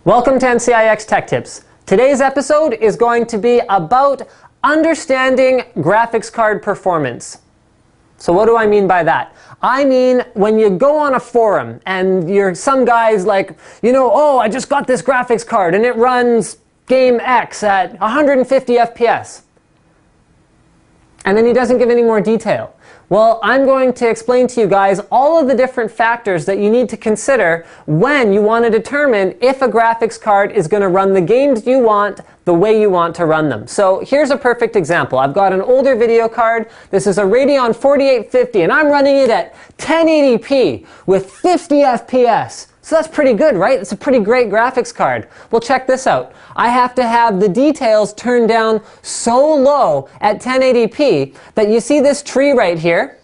Welcome to NCIX Tech Tips. Today's episode is going to be about understanding graphics card performance. So what do I mean by that? I mean, when you go on a forum and some guy's like, oh, I just got this graphics card and it runs game X at 150 FPS. And then he doesn't give any more detail. Well, I'm going to explain to you guys all of the different factors that you need to consider when you want to determine if a graphics card is going to run the games you want the way you want to run them. So here's a perfect example. I've got an older video card. This is a Radeon 4850 and I'm running it at 1080p with 50 FPS. So that's pretty good, right? It's a pretty great graphics card. Well, check this out. I have to have the details turned down so low at 1080p that you see this tree right here.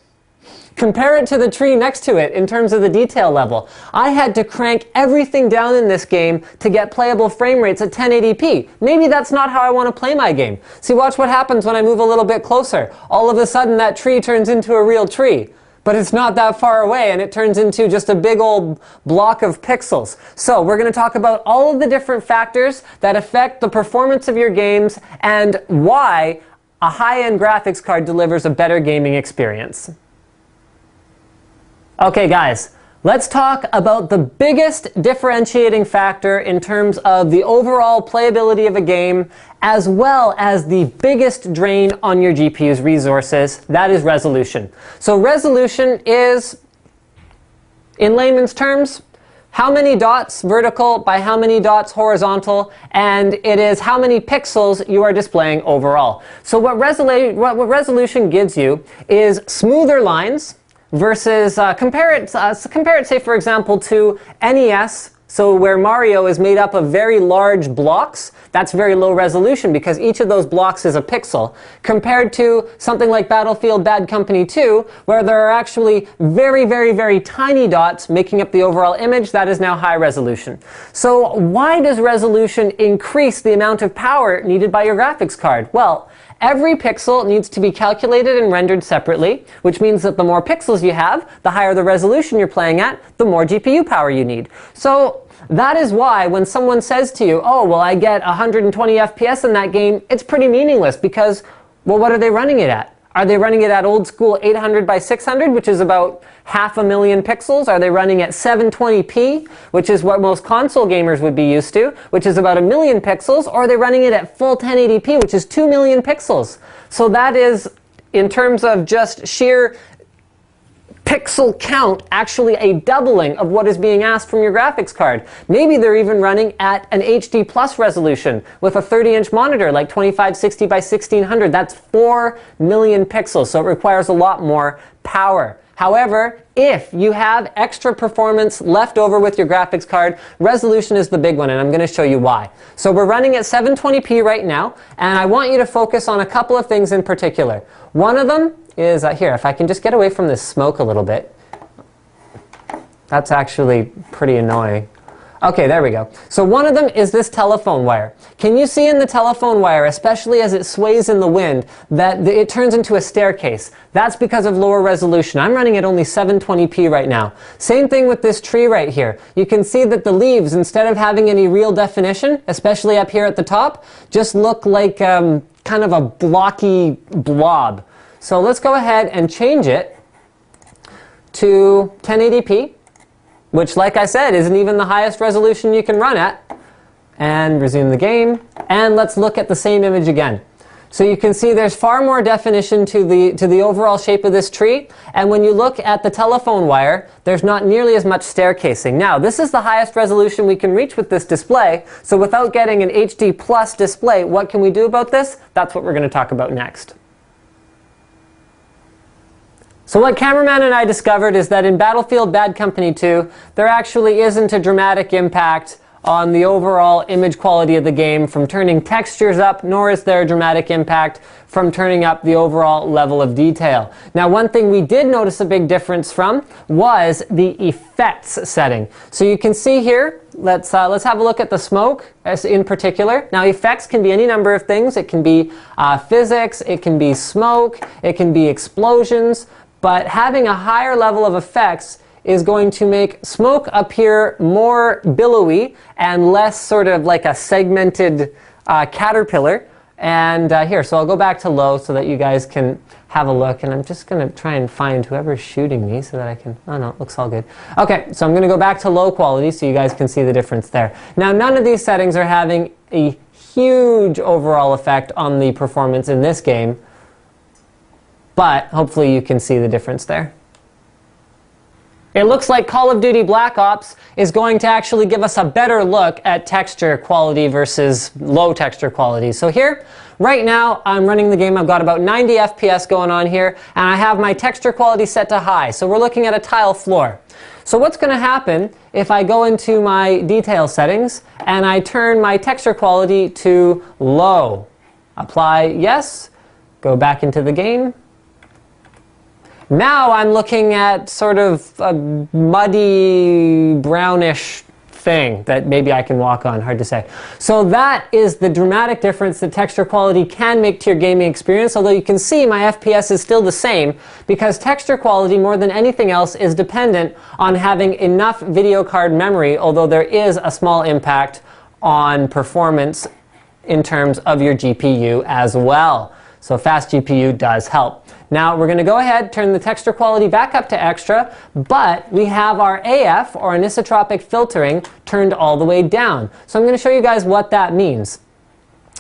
Compare it to the tree next to it in terms of the detail level. I had to crank everything down in this game to get playable frame rates at 1080p. Maybe that's not how I want to play my game. See, watch what happens when I move a little bit closer. All of a sudden that tree turns into a real tree. But it's not that far away and it turns into just a big old block of pixels. So we're going to talk about all of the different factors that affect the performance of your games and why a high-end graphics card delivers a better gaming experience. Okay guys, let's talk about the biggest differentiating factor in terms of the overall playability of a game, as well as the biggest drain on your GPU's resources. That is resolution. So resolution is, in layman's terms, how many dots vertical by how many dots horizontal, and it is how many pixels you are displaying overall. So what resolution gives you is smoother lines versus, compare it, say, for example, to NES. So where Mario is made up of very large blocks, that's very low resolution because each of those blocks is a pixel. Compared to something like Battlefield Bad Company 2, where there are actually very, very, very tiny dots making up the overall image, that is now high resolution. So why does resolution increase the amount of power needed by your graphics card? Well, every pixel needs to be calculated and rendered separately, which means that the more pixels you have, the higher the resolution you're playing at, the more GPU power you need. So that is why when someone says to you, oh, well, I get 120 FPS in that game, it's pretty meaningless because, well, what are they running it at? Are they running it at old school 800 by 600, which is about 500,000 pixels? Are they running at 720p, which is what most console gamers would be used to, which is about 1,000,000 pixels? Or are they running it at full 1080p, which is 2,000,000 pixels? So that is, in terms of just sheer pixel count, actually a doubling of what is being asked from your graphics card. Maybe they're even running at an HD plus resolution with a 30-inch monitor like 2560 by 1600. That's 4 million pixels, so it requires a lot more power. However, if you have extra performance left over with your graphics card, resolution is the big one, and I'm going to show you why. So we're running at 720p right now, and I want you to focus on a couple of things in particular. One of them is, here, if I can just get away from this smoke a little bit. That's actually pretty annoying. Okay, there we go. So one of them is this telephone wire. Can you see in the telephone wire, especially as it sways in the wind, that it turns into a staircase? That's because of lower resolution. I'm running at only 720p right now. Same thing with this tree right here. You can see that the leaves, instead of having any real definition, especially up here at the top, just look like kind of a blocky blob. So let's go ahead and change it to 1080p, which, like I said, isn't even the highest resolution you can run at. And resume the game. And let's look at the same image again. So you can see there's far more definition to the overall shape of this tree. And when you look at the telephone wire, there's not nearly as much staircasing. Now, this is the highest resolution we can reach with this display. So without getting an HD plus display, what can we do about this? That's what we're going to talk about next. So what Cameraman and I discovered is that in Battlefield Bad Company 2, there actually isn't a dramatic impact on the overall image quality of the game from turning textures up, nor is there a dramatic impact from turning up the overall level of detail. Now, one thing we did notice a big difference from was the effects setting. So you can see here, let's have a look at the smoke in particular. Now, effects can be any number of things. It can be physics, it can be smoke, it can be explosions, but having a higher level of effects is going to make smoke appear more billowy and less sort of like a segmented caterpillar. And here, so I'll go back to low so that you guys can have a look. And I'm just going to try and find whoever's shooting me so that I can, oh no, it looks all good. Okay, so I'm going to go back to low quality so you guys can see the difference there. Now, none of these settings are having a huge overall effect on the performance in this game, but hopefully you can see the difference there. It looks like Call of Duty Black Ops is going to actually give us a better look at texture quality versus low texture quality. So here, right now, I'm running the game. I've got about 90 FPS going on here, and I have my texture quality set to high. So we're looking at a tile floor. So what's going to happen if I go into my detail settings and I turn my texture quality to low? Apply yes, go back into the game. Now I'm looking at sort of a muddy, brownish thing that maybe I can walk on, hard to say. So that is the dramatic difference that texture quality can make to your gaming experience, although you can see my FPS is still the same because texture quality, more than anything else, is dependent on having enough video card memory, although there is a small impact on performance in terms of your GPU as well. So fast GPU does help. Now we're going to go ahead, turn the texture quality back up to extra, but we have our AF, or anisotropic filtering, turned all the way down. So I'm going to show you guys what that means.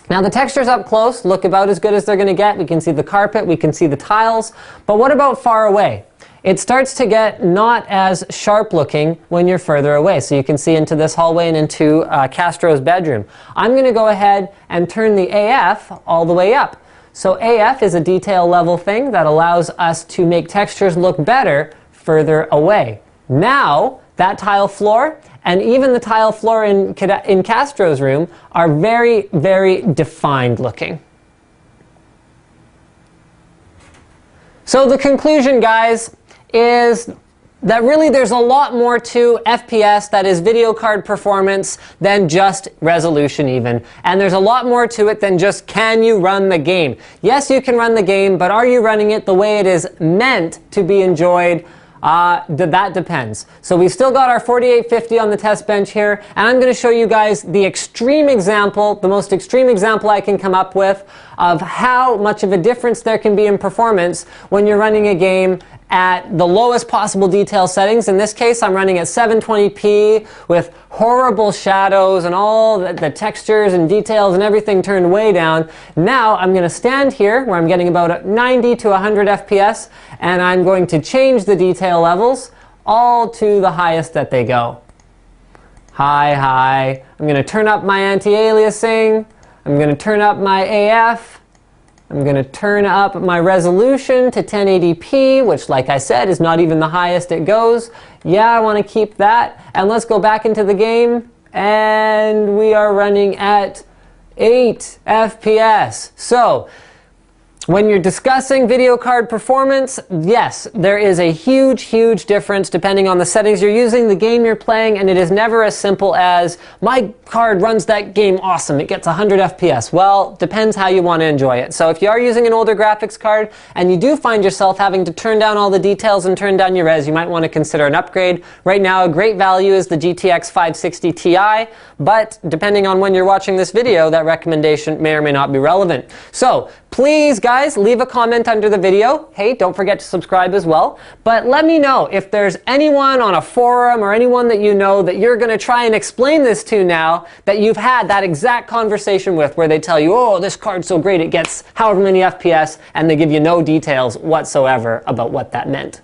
Now the textures up close look about as good as they're going to get. We can see the carpet, we can see the tiles, but what about far away? It starts to get not as sharp looking when you're further away. So you can see into this hallway and into Castro's bedroom. I'm going to go ahead and turn the AF all the way up. So AF is a detail level thing that allows us to make textures look better further away. Now, that tile floor and even the tile floor in Castro's room are very, very defined looking. So the conclusion, guys, is that really there's a lot more to FPS, that is video card performance, than just resolution even. And there's a lot more to it than just can you run the game. Yes, you can run the game, but are you running it the way it is meant to be enjoyed? That depends. So we've still got our 4850 on the test bench here, and I'm going to show you guys the extreme example, the most extreme example I can come up with of how much of a difference there can be in performance when you're running a game at the lowest possible detail settings. In this case, I'm running at 720p with horrible shadows and all the textures and details and everything turned way down. Now I'm going to stand here where I'm getting about 90 to 100 FPS, and I'm going to change the detail levels all to the highest that they go. High. I'm going to turn up my anti-aliasing. I'm going to turn up my AF. I'm going to turn up my resolution to 1080p, which, like I said, is not even the highest it goes. Yeah, I want to keep that. And let's go back into the game. And we are running at 8 FPS. So, when you're discussing video card performance, yes, there is a huge, huge difference depending on the settings you're using, the game you're playing, and it is never as simple as, my card runs that game awesome, it gets 100 FPS. Well, depends how you want to enjoy it. So if you are using an older graphics card and you do find yourself having to turn down all the details and turn down your res, you might want to consider an upgrade. Right now, a great value is the GTX 560 Ti, but depending on when you're watching this video, that recommendation may or may not be relevant. So, please, guys, leave a comment under the video. Hey, don't forget to subscribe as well. But let me know if there's anyone on a forum or anyone that you know that you're going to try and explain this to now that you've had that exact conversation with, where they tell you, oh, this card's so great, it gets however many FPS, and they give you no details whatsoever about what that meant.